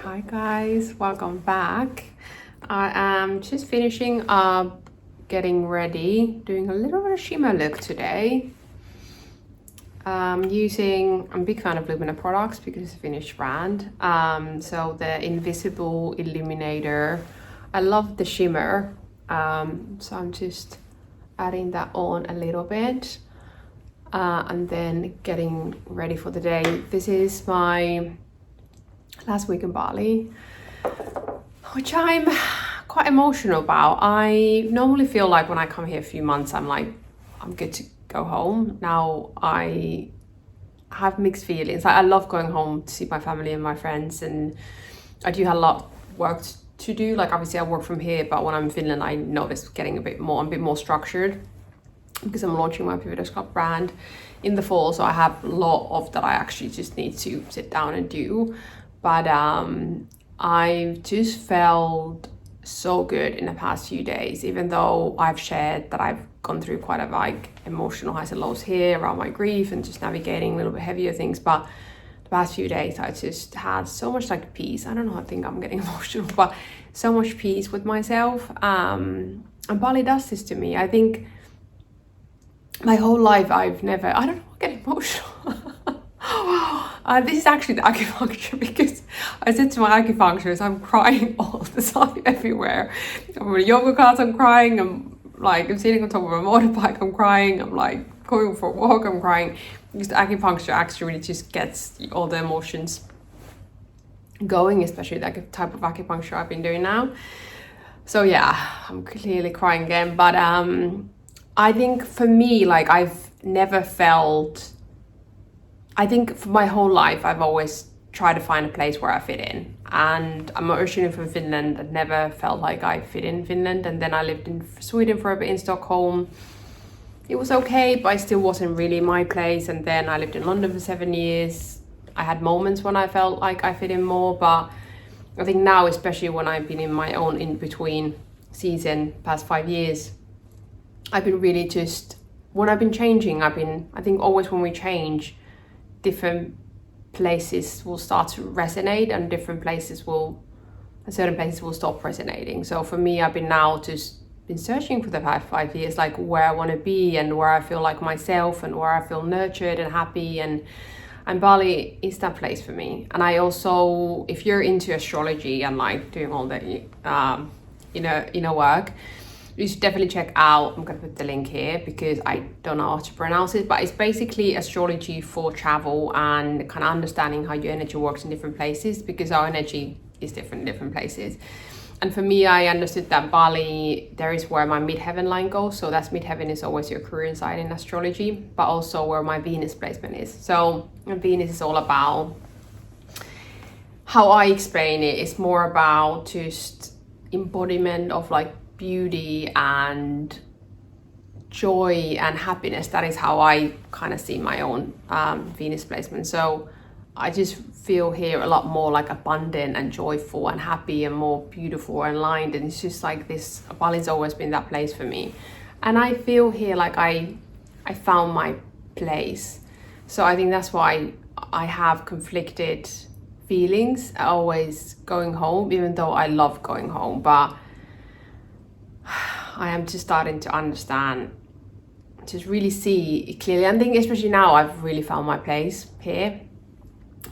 Hi guys, welcome back. I am just finishing up getting ready, doing a little bit of shimmer look today. I'm a big fan of Lumina products because it's a Finnish brand. So the Invisible Illuminator, I love the shimmer. So I'm just adding that on a little bit and then getting ready for the day. This is my last week in Bali, which I'm quite emotional about. I normally feel like when I come here a few months, I'm good to go home. Now I have mixed feelings. I love going home to see my family and my friends, and I do have a lot of work to do. Like obviously I work from here, but when I'm in Finland, I notice getting a bit more structured because I'm launching my Pivotus Club brand in the fall. So I have a lot of that I actually just need to sit down and do. But I've just felt so good in the past few days, even though I've shared that I've gone through quite a emotional highs and lows here around my grief and just navigating a little bit heavier things. But the past few days I just had so much peace. I don't know, I think I'm getting emotional, but so much peace with myself. And Bali does this to me. I think my whole life I don't know, I get emotional. This is actually the acupuncture, because I said to my acupuncturist, I'm crying all the time everywhere. I'm in a yoga class, I'm crying. I'm sitting on top of a motorbike, I'm crying. I'm going for a walk, I'm crying. Because the acupuncture actually really just gets all the emotions going, especially the type of acupuncture I've been doing now. So yeah, I'm clearly crying again. But I think for me, I've never felt... I think for my whole life, I've always tried to find a place where I fit in. And I'm originally from Finland. I never felt like I fit in Finland. And then I lived in Sweden for a bit, in Stockholm. It was okay, but it still wasn't really my place. And then I lived in London for 7 years. I had moments when I felt like I fit in more. But I think now, especially when I've been in my own in-between season, past 5 years, I've been really just... When I've been changing, I think always when we change, different places will start to resonate and certain places will stop resonating. So for me, I've been searching for the past 5 years, where I want to be and where I feel like myself and where I feel nurtured and happy, and Bali is that place for me. And I also, if you're into astrology and doing all the inner work, you should definitely check out, I'm going to put the link here because I don't know how to pronounce it, but it's basically astrology for travel and kind of understanding how your energy works in different places, because our energy is different in different places. And for me, I understood that Bali, there is where my midheaven line goes. So that's midheaven is always your career sign in astrology, but also where my Venus placement is. So Venus is all about, how I explain it, it's more about just embodiment of beauty and joy and happiness. That is how I kind of see my own Venus placement. So I just feel here a lot more abundant and joyful and happy and more beautiful and aligned. And it's just this, Bali's always been that place for me. And I feel here I found my place. So I think that's why I have conflicted feelings always going home, even though I love going home. But I am just starting to understand, just really see it clearly. I think especially now I've really found my place here.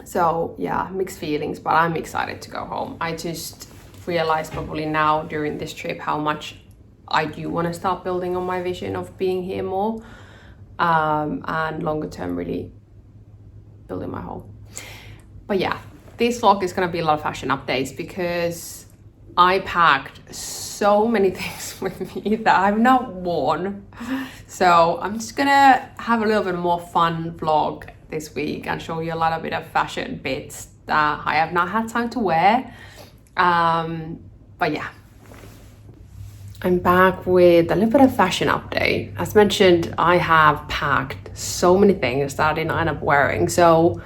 So yeah, mixed feelings, but I'm excited to go home. I just realized probably now during this trip how much I do want to start building on my vision of being here more, and longer term really building my home. But yeah, this vlog is going to be a lot of fashion updates because I packed so many things with me that I've not worn. So I'm just gonna have a little bit more fun vlog this week and show you a little bit of fashion bits that I have not had time to wear. But yeah, I'm back with a little bit of fashion update. As mentioned, I have packed so many things that I didn't end up wearing. So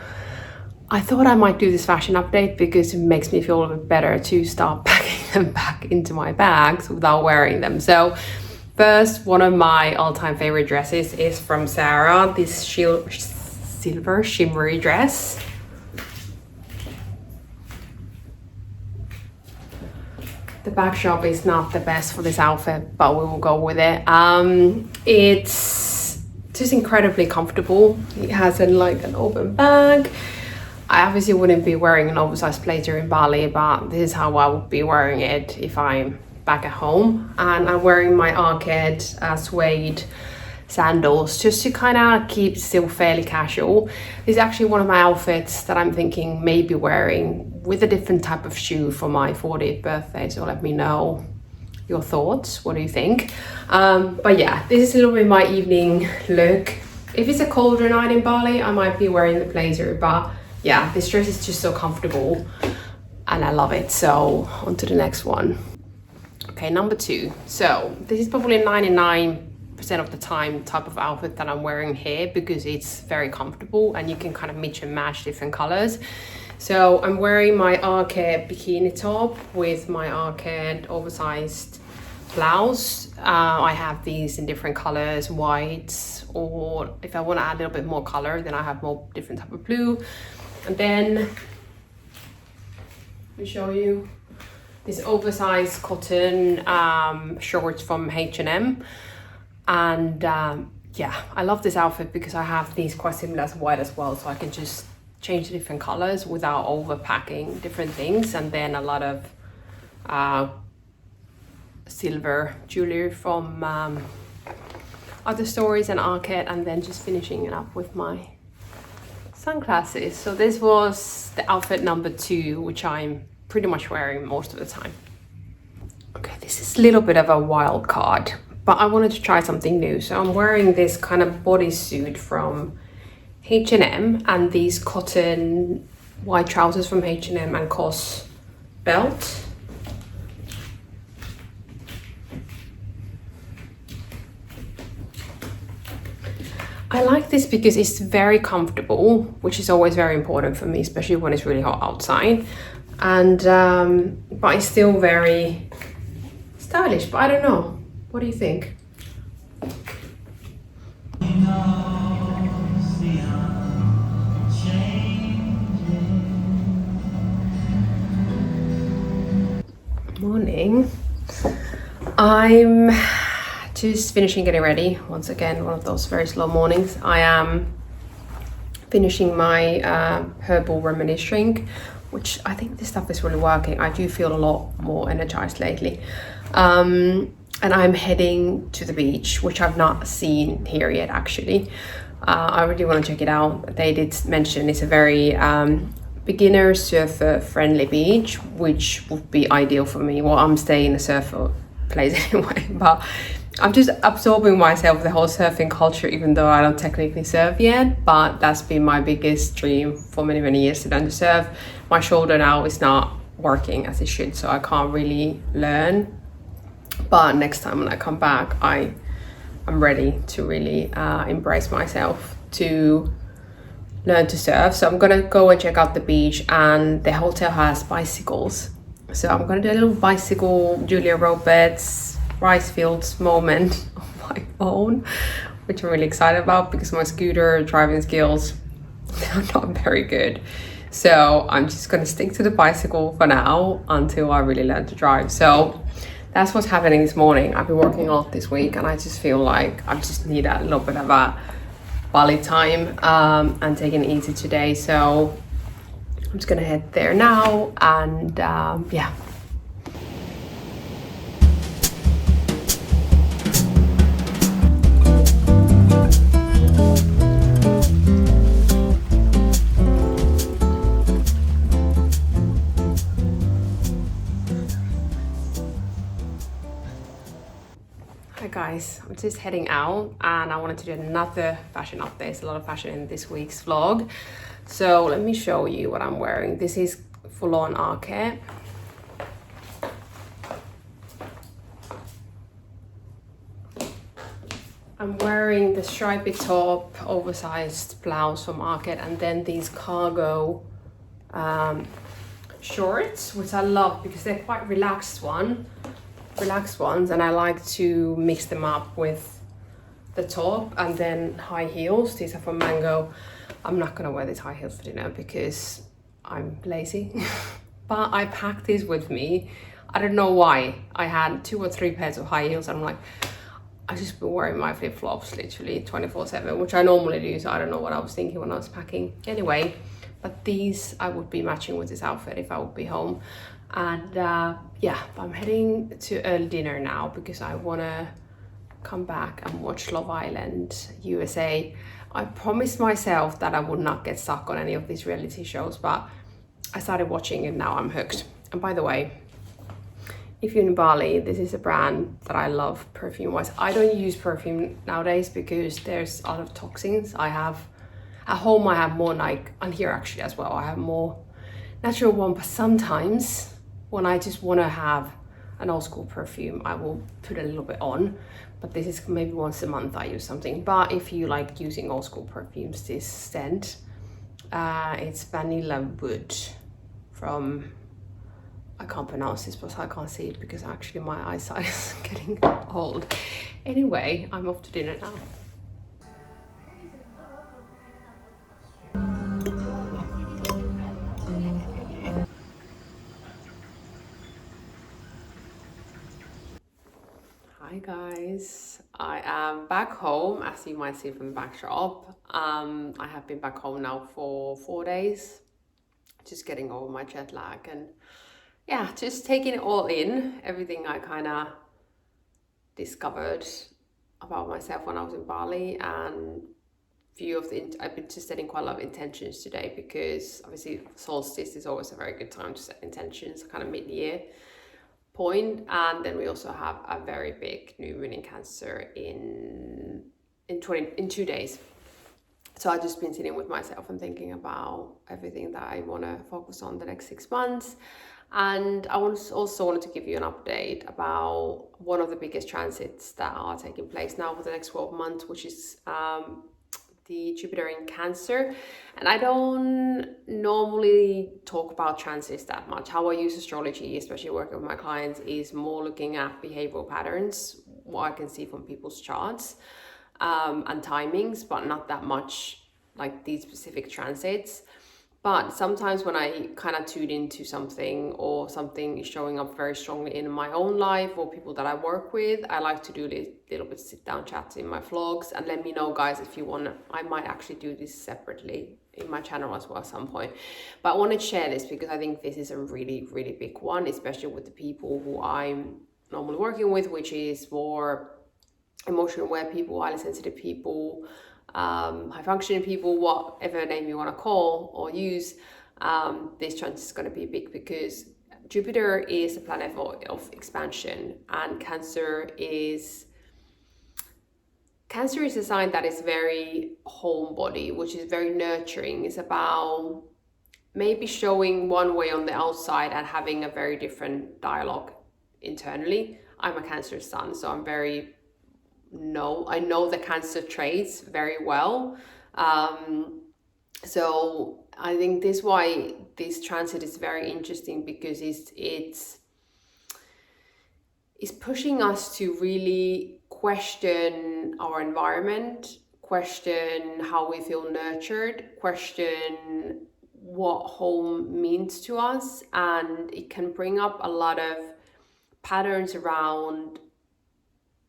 I thought I might do this fashion update because it makes me feel a bit better to start packing them back into my bags without wearing them. So first, one of my all-time favorite dresses is from Zara, this silver shimmery dress. The backdrop is not the best for this outfit, but we will go with it. It's just incredibly comfortable. It has an open bag. I obviously wouldn't be wearing an oversized blazer in Bali, but this is how I would be wearing it if I'm back at home. And I'm wearing my Arcade suede sandals just to kind of keep still fairly casual. This is actually one of my outfits that I'm thinking maybe wearing with a different type of shoe for my 40th birthday. So let me know your thoughts. What do you think? But yeah, this is a little bit my evening look. If it's a colder night in Bali, I might be wearing the blazer, but yeah, this dress is just so comfortable and I love it. So on to the next one. Okay, number 2. So this is probably 99% of the time type of outfit that I'm wearing here because it's very comfortable and you can kind of mix and match different colors. So I'm wearing my Arcade bikini top with my Arcade oversized blouse. I have these in different colors, whites, or if I want to add a little bit more color, then I have more different type of blue. And then let me show you this oversized cotton shorts from H&M. And yeah, I love this outfit because I have these quite similar as white as well, so I can just change the different colors without overpacking different things. And then a lot of silver jewelry from other stores and Arcade, and then just finishing it up with my sunglasses. So this was the outfit number 2, which I'm pretty much wearing most of the time. Okay, this is a little bit of a wild card, but I wanted to try something new. So I'm wearing this kind of bodysuit from H&M and these cotton white trousers from H&M and COS belt. I like this because it's very comfortable, which is always very important for me, especially when it's really hot outside. And but it's still very stylish, but I don't know. What do you think? Morning. I'm just finishing getting ready. Once again, one of those very slow mornings. I am finishing my herbal reminisce drink, which I think this stuff is really working. I do feel a lot more energized lately. And I'm heading to the beach, which I've not seen here yet actually. I really want to check it out. They did mention it's a very beginner surfer friendly beach, which would be ideal for me. Well, I'm staying in a surfer place anyway, but I'm just absorbing myself the whole surfing culture, even though I don't technically surf yet. But that's been my biggest dream for many, many years, to learn to surf. My shoulder now is not working as it should, so I can't really learn. But next time when I come back, I'm ready to really embrace myself to learn to surf. So I'm gonna go and check out the beach, and the hotel has bicycles. So I'm gonna do a little bicycle Julia Roberts rice fields moment on my own, which I'm really excited about because my scooter driving skills are not very good. So I'm just gonna stick to the bicycle for now until I really learn to drive. So that's what's happening this morning. I've been working a lot this week and I just feel like I just need a little bit of a Bali time and taking it easy today. So I'm just gonna head there now and yeah. Hi guys, I'm just heading out and I wanted to do another fashion update. There's a lot of fashion in this week's vlog. So let me show you what I'm wearing. This is full-on Arcade. I'm wearing the stripy top, oversized blouse from Arcade, and then these cargo shorts, which I love because they're quite relaxed ones, and I like to mix them up with the top and then high heels. These are from Mango. I'm not gonna wear these high heels for dinner because I'm lazy, but I packed these with me. I don't know why. I had 2 or 3 pairs of high heels and I'm like, I just been wearing my flip-flops literally 24/7, which I normally do, so I don't know what I was thinking when I was packing. Anyway, but these I would be matching with this outfit if I would be home. And yeah, I'm heading to early dinner now because I wanna come back and watch Love Island USA. I promised myself that I would not get stuck on any of these reality shows, but I started watching it, now I'm hooked. And by the way, if you're in Bali, this is a brand that I love perfume wise. I don't use perfume nowadays because there's a lot of toxins. I have, at home I have more like, and here actually as well, I have more natural one, but sometimes when I just want to have an old school perfume, I will put a little bit on, but this is maybe once a month I use something. But if you like using old school perfumes, this scent, it's Vanilla Wood from, I can't pronounce this, but I can't see it because actually my eyesight is getting old. Anyway, I'm off to dinner now. Hi guys, I am back home, as you might see from the backdrop. I have been back home now for 4 days, just getting over my jet lag and yeah, just taking it all in, everything I kind of discovered about myself when I was in Bali, and I've been just setting quite a lot of intentions today because obviously solstice is always a very good time to set intentions, kind of mid-year point. And then we also have a very big new moon in Cancer in 2 days. So I've just been sitting with myself and thinking about everything that I want to focus on the next 6 months. And I also wanted to give you an update about one of the biggest transits that are taking place now for the next 12 months, which is the Jupiter in Cancer. And I don't normally talk about transits that much. How I use astrology, especially working with my clients, is more looking at behavioral patterns, what I can see from people's charts, and timings, but not that much like these specific transits. But sometimes when I kind of tune into something or something is showing up very strongly in my own life or people that I work with, I like to do little bit sit down chats in my vlogs. And let me know guys if you want, I might actually do this separately in my channel as well at some point. But I want to share this because I think this is a really, really big one, especially with the people who I'm normally working with, which is more emotional aware people, highly sensitive people, high functioning people, whatever name you want to call or use. This transit is going to be big because Jupiter is a planet of expansion, and Cancer is a sign that is very homebody, which is very nurturing. It's about maybe showing one way on the outside and having a very different dialogue internally. I'm a Cancer sun, so I know the Cancer traits very well. So I think this is why this transit is very interesting, because it's pushing us to really question our environment, question how we feel nurtured, question what home means to us. And it can bring up a lot of patterns around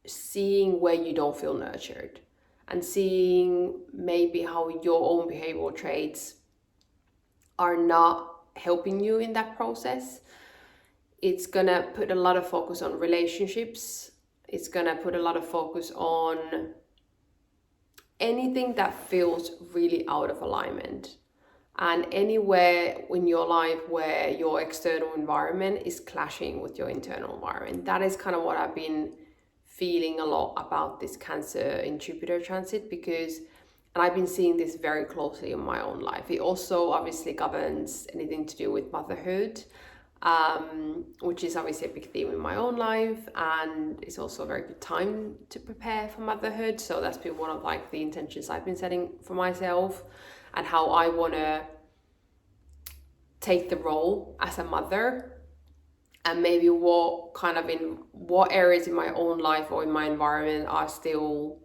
seeing where you don't feel nurtured and seeing maybe how your own behavioral traits are not helping you in that process. It's gonna put a lot of focus on relationships. It's gonna put a lot of focus on anything that feels really out of alignment, and anywhere in your life where your external environment is clashing with your internal environment. That is kind of what I've been feeling a lot about this Cancer in Jupiter transit, because, and I've been seeing this very closely in my own life. It also obviously governs anything to do with motherhood, which is obviously a big theme in my own life, and it's also a very good time to prepare for motherhood. So that's been one of like the intentions I've been setting for myself, and how I want to take the role as a mother, and maybe what areas in my own life or in my environment are still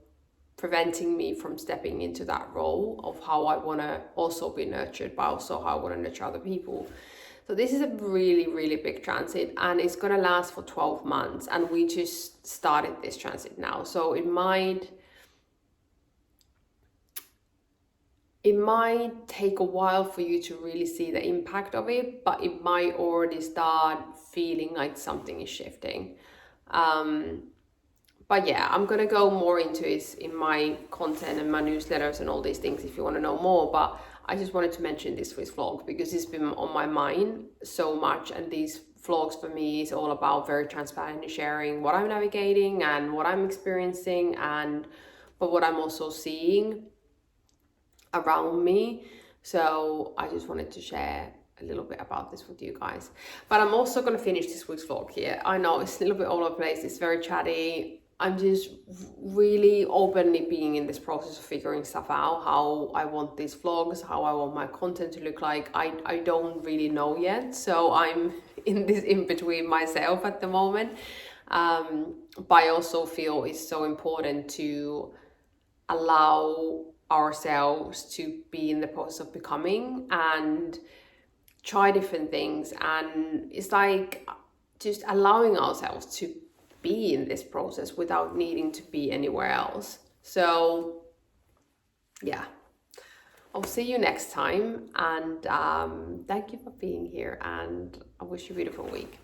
preventing me from stepping into that role of how I want to also be nurtured, but also how I want to nurture other people. So this is a really, really big transit, and it's gonna last for 12 months, and we just started this transit now. So it might take a while for you to really see the impact of it, but it might already start feeling like something is shifting. But yeah, I'm gonna go more into it in my content and my newsletters and all these things if you want to know more. But I just wanted to mention this Swiss vlog because it's been on my mind so much, and these vlogs for me is all about very transparently sharing what I'm navigating and what I'm experiencing, and but what I'm also seeing around me. So I just wanted to share a little bit about this with you guys. But I'm also going to finish this week's vlog here. I know it's a little bit all over the place, it's very chatty. I'm just really openly being in this process of figuring stuff out, how I want these vlogs, how I want my content to look like. I don't really know yet, so I'm in this in between myself at the moment. But I also feel it's so important to allow ourselves to be in the process of becoming and try different things. And it's like just allowing ourselves to be in this process without needing to be anywhere else. So yeah, I'll see you next time, and thank you for being here, and I wish you a beautiful week.